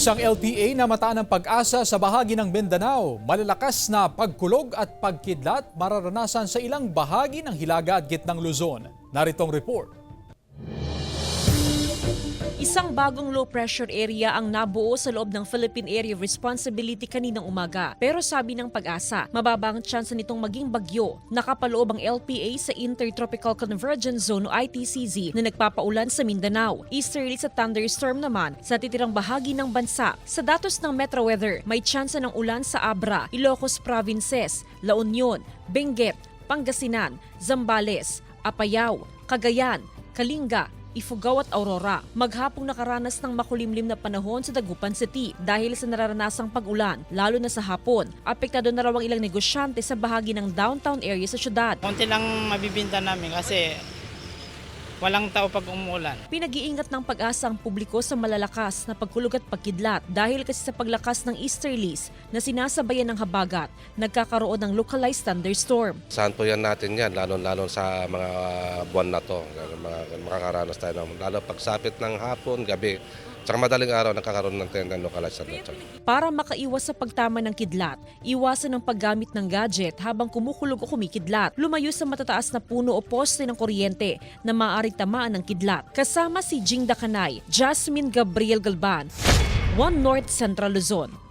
Isang LPA na mataan ng pag-asa sa bahagi ng Mindanao. Malalakas na pagkulog at pagkidlat mararanasan sa ilang bahagi ng Hilaga at Gitnang Luzon. Naritong report. Isang bagong low-pressure area ang nabuo sa loob ng Philippine Area of Responsibility kaninang umaga. Pero sabi ng pag-asa, mababa ang tsansa nitong maging bagyo. Nakapaloob ang LPA sa Intertropical Convergence Zone o ITCZ na nagpapaulan sa Mindanao. Easterlies at thunderstorm naman sa titirang bahagi ng bansa. Sa datos ng Metro Weather, may tsansa ng ulan sa Abra, Ilocos Provinces, La Union, Benguet, Pangasinan, Zambales, Apayao, Cagayan, Kalinga, Ifugao at Aurora. Maghapong nakaranas ng makulimlim na panahon sa Dagupan City dahil sa nararanasang pag-ulan, lalo na sa hapon. Apektado na raw ang ilang negosyante sa bahagi ng downtown area sa syudad. Konti lang mabibinta namin kasi walang tao pag umuulan. Pinag-iingat ng pag-asa ang publiko sa malalakas na pagkulog at pagkidlat dahil kasi sa paglakas ng easterlies na sinasabayan ng habagat, nagkakaroon ng localized thunderstorm. Saan po yan natin yan, lalo sa mga buwan na to. Makakaranas tayo ng, lalo pagsapit ng hapon, gabi, tsaka madaling araw nagkakaroon ng tenda localized thunderstorm. Para makaiwas sa pagtama ng kidlat, iwasan ang paggamit ng gadget habang kumukulog o kumikidlat. Lumayo sa matataas na puno o poste ng kuryente na maaaring tamaan ng kidlat. Kasama si Jing Dakanay, Jasmine Gabriel Galban, One North Central Luzon.